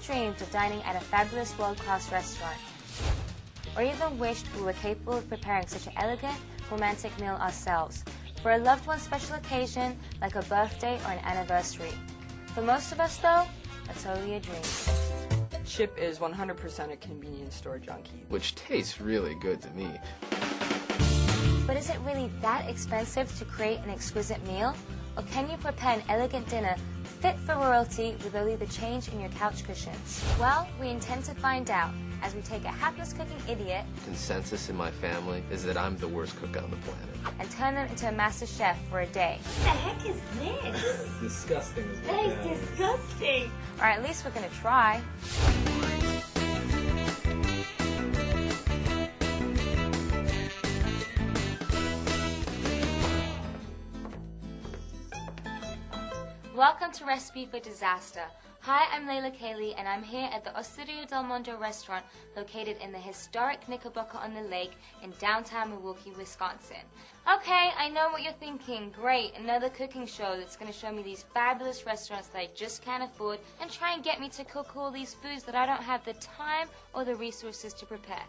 dreamed of dining at a fabulous world-class restaurant? Or even wished we were capable of preparing such an elegant, romantic meal ourselves for a loved one's special occasion like a birthday or an anniversary? For most of us, though, that's only a dream. Chip is 100% a convenience store junkie. Which tastes really good to me. But is it really that expensive to create an exquisite meal? Or can you prepare an elegant dinner fit for royalty with only the change in your couch cushions? Well, we intend to find out as we take a hapless cooking idiot Consensus in my family is that I'm the worst cook on the planet. and turn them into a master chef for a day. What the heck is this? Disgusting is what That that is disgusting. Or at least we're going to try. Welcome to Recipe for Disaster. Hi, I'm Layla Kaylee, and I'm here at the Osteria del Mundo restaurant located in the historic Knickerbocker-on-the-Lake in downtown Milwaukee, Wisconsin. Okay, I know what you're thinking. Great, another cooking show that's going to show me these fabulous restaurants that I just can't afford and try and get me to cook all these foods that I don't have the time or the resources to prepare.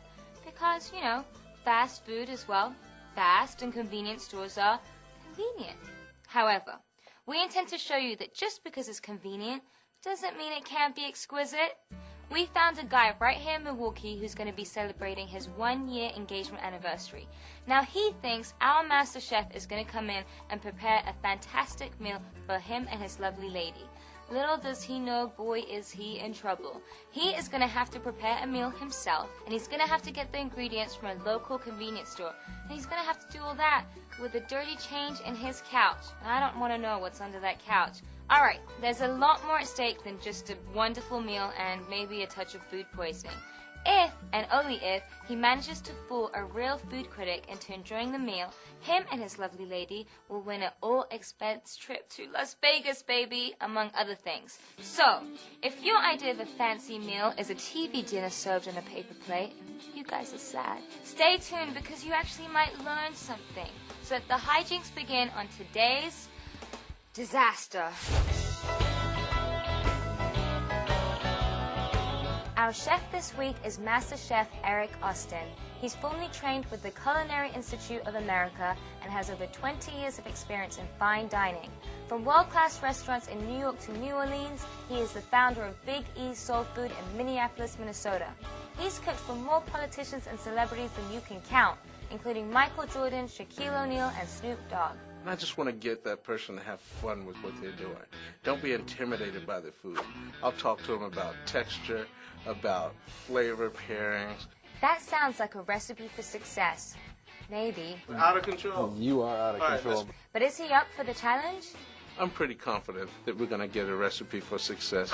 Because, you know, fast food as well. Fast and convenient stores are convenient. However, we intend to show you that just because it's convenient doesn't mean it can't be exquisite. We found a guy right here in Milwaukee who's going to be celebrating his 1-year engagement anniversary. Now he thinks our master chef is going to come in and prepare a fantastic meal for him and his lovely lady. Little does he know, boy, is he in trouble. He is going to have to prepare a meal himself, and he's going to have to get the ingredients from a local convenience store. And he's going to have to do all that with a dirty change in his couch. And I don't want to know what's under that couch. Alright, there's a lot more at stake than just a wonderful meal and maybe a touch of food poisoning. If, and only if, he manages to fool a real food critic into enjoying the meal, him and his lovely lady will win an all-expense trip to Las Vegas, baby, among other things. So, if your idea of a fancy meal is a TV dinner served on a paper plate, you guys are sad. Stay tuned because you actually might learn something. So that the hijinks begin on today's Disaster. Our chef this week is Master Chef Eric Austin. He's formally trained with the Culinary Institute of America and has over 20 years of experience in fine dining. From world-class restaurants in New York to New Orleans, he is the founder of Big E's Soul Food in Minneapolis, Minnesota. He's cooked for more politicians and celebrities than you can count, including Michael Jordan, Shaquille O'Neal, and Snoop Dogg. I just want to get that person to have fun with what they're doing. Don't be intimidated by the food. I'll talk to them about texture, about flavor pairings. That sounds like a recipe for success. Maybe. Out of control. You are out of All right, control. But is he up for the challenge? I'm pretty confident that we're going to get a recipe for success.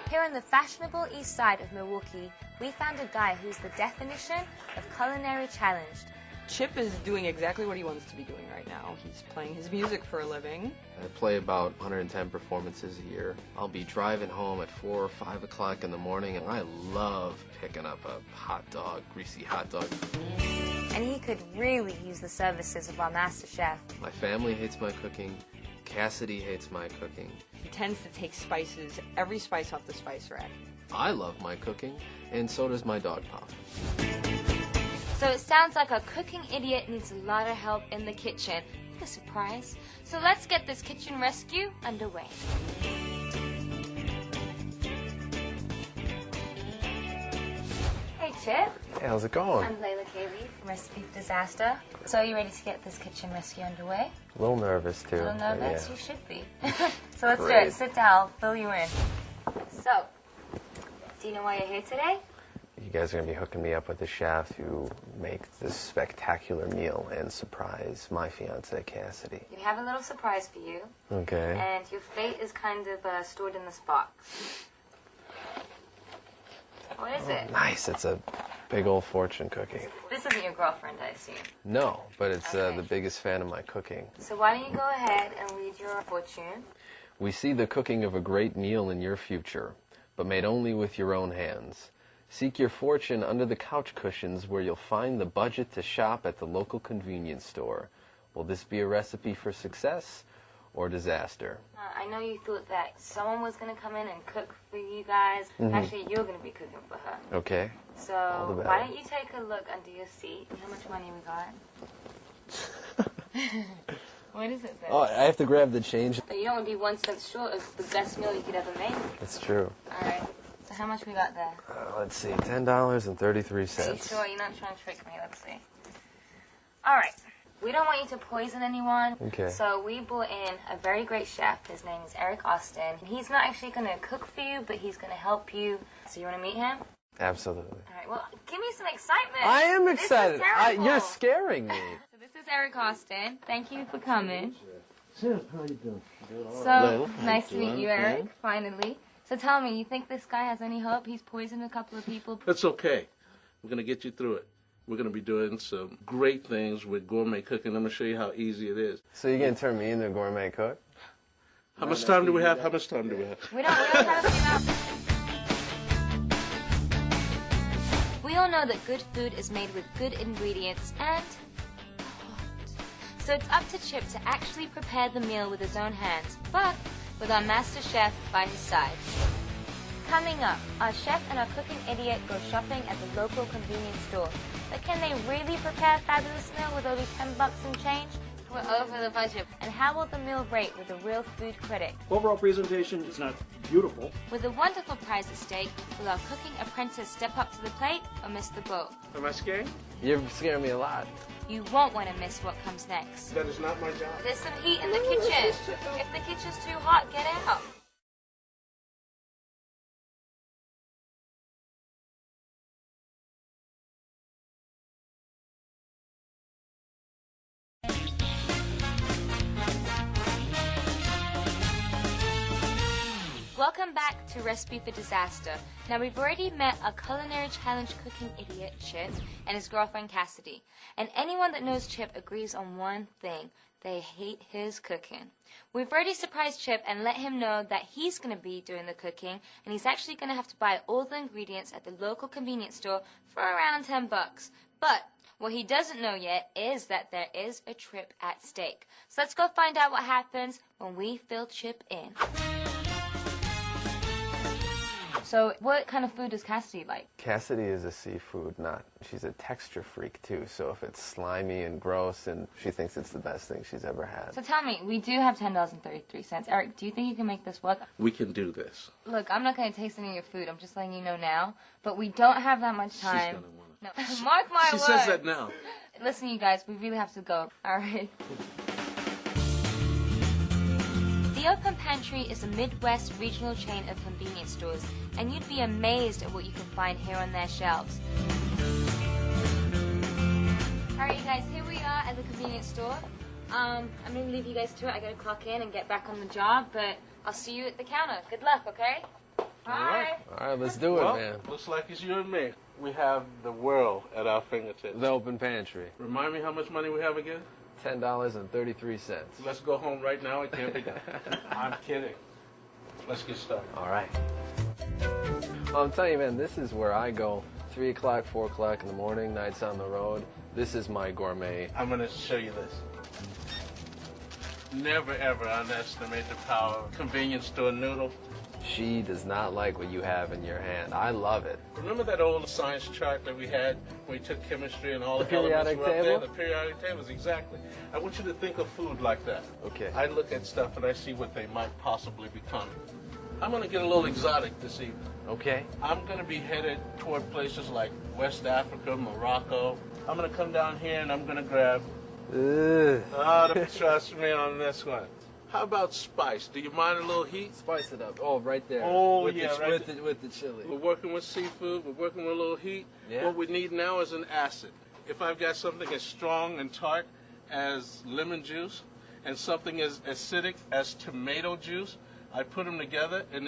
Here on the fashionable east side of Milwaukee, we found a guy who's the definition of culinary challenged. Chip is doing exactly what he wants to be doing right now. He's playing his music for a living. I play about 110 performances a year. I'll be driving home at 4 or 5 o'clock in the morning, and I love picking up a hot dog, greasy hot dog. And he could really use the services of our master chef. My family hates my cooking. Cassidy hates my cooking. He tends to take spices, every spice off the spice rack. I love my cooking, and so does my dog Pop. So it sounds like a cooking idiot needs a lot of help in the kitchen. What a surprise. So let's get this kitchen rescue underway. Hey Chip. Hey, how's it going? I'm Layla Kaylee from Recipe for Disaster. So are you ready to get this kitchen rescue underway? A little nervous too. A little nervous? Yeah. You should be. So let's do Great. it. Sit down. I'll fill you in. So, do you know why you're here today? You guys are going to be hooking me up with a chef who makes this spectacular meal and surprise my fiance Cassidy. We have a little surprise for you. Okay. And your fate is kind of stored in this box. What is it? Nice. It's a big old fortune cookie. This isn't your girlfriend, I assume. No, but it's Okay. the biggest fan of my cooking. So why don't you go ahead and read your fortune? We see the cooking of a great meal in your future, but made only with your own hands. Seek your fortune under the couch cushions where you'll find the budget to shop at the local convenience store. Will this be a recipe for success or disaster. I know you thought that someone was going to come in and cook for you guys. Actually, you're going to be cooking for her. Okay. So the better. why don't you take a look under your seat? How much money we got? What is it then? Oh, I have to grab the change. You don't want to be 1 cent short of the best meal you could ever make. That's true. All right. So how much we got there? Let's see, $10.33. Are you sure you're not trying to trick me? Let's see. All right. We don't want you to poison anyone. Okay. So we brought in a very great chef. His name is Eric Austin. He's not actually going to cook for you, but he's going to help you. So you want to meet him? Absolutely. All right. Well, give me some excitement. I am This is excited. terrible. You're scaring me. So this is Eric Austin. Thank you for coming. Chef, how you doing? So nice to meet you, Eric. Finally. So tell me, you think this guy has any hope? He's poisoned a couple of people. That's okay. We're going to get you through it. We're going to be doing some great things with gourmet cooking. I'm going to show you how easy it is. So you're going to turn me into a gourmet cook? How much time do we have? How much time do we have? We don't have a few hours. We all know that good food is made with good ingredients and hot. So it's up to Chip to actually prepare the meal with his own hands, but with our master chef by his side. Coming up, our chef and our cooking idiot go shopping at the local convenience store. But can they really prepare a fabulous meal with only $10 and change? We're over the budget. And how will the meal rate with a real food critic? Overall presentation is not beautiful. With a wonderful prize at stake, will our cooking apprentice step up to the plate or miss the boat? Am I scared? You're scaring me a lot. You won't want to miss what comes next. That is not my job. There's some heat in the kitchen. If the kitchen's too hot, get out. Welcome back to Recipe for Disaster. Now we've already met our culinary challenge cooking idiot, Chip, and his girlfriend, Cassidy. And anyone that knows Chip agrees on one thing. They hate his cooking. We've already surprised Chip and let him know that he's going to be doing the cooking, and he's actually going to have to buy all the ingredients at the local convenience store for around $10. But what he doesn't know yet is that there is a trip at stake. So let's go find out what happens when we fill Chip in. So what kind of food does Cassidy like? Cassidy is a seafood nut. She's a texture freak, too. So if it's slimy and gross, and she thinks it's the best thing she's ever had. So tell me, we do have $10.33. Eric, do you think you can make this work? We can do this. Look, I'm not going to taste any of your food. I'm just letting you know now. But we don't have that much time. She's gonna want No, mark my She word. says that now. Listen, you guys, we really have to go. All right. The Open Pantry is a Midwest regional chain of convenience stores, and you'd be amazed at what you can find here on their shelves. All right, you guys, here we are at the convenience store. I'm going to leave you guys to it. I got to clock in and get back on the job, but I'll see you at the counter. Good luck, okay? Bye. All right, let's do it, Well, man. looks like it's you and me. We have the world at our fingertips. The open pantry. Remind me how much money we have again? $10.33. Let's go home right now. It can't be done. I'm kidding. Let's get started. All right. Well, I'm telling you, man, this is where I go. 3 o'clock, 4 o'clock in the morning, nights on the road. This is my gourmet. I'm going to show you this. Never, ever underestimate the power of convenience store noodle. She does not like what you have in your hand. I love it. Remember that old science chart that we had when we took chemistry and all the periodic elements were up there? table? The periodic tables, exactly. I want you to think of food like that. Okay. I look at stuff and I see what they might possibly become. I'm going to get a little exotic this evening. Okay. I'm going to be headed toward places like West Africa, Morocco. I'm going to come down here and I'm going to grab... Ugh. Trust me on this one. How about spice? Do you mind a little heat? Spice it up. Oh, right there. Oh, with yeah, the, right with the chili. We're working with seafood. We're working with a little heat. Yeah. What we need now is an acid. If I've got something as strong and tart as lemon juice and something as acidic as tomato juice, I put them together and then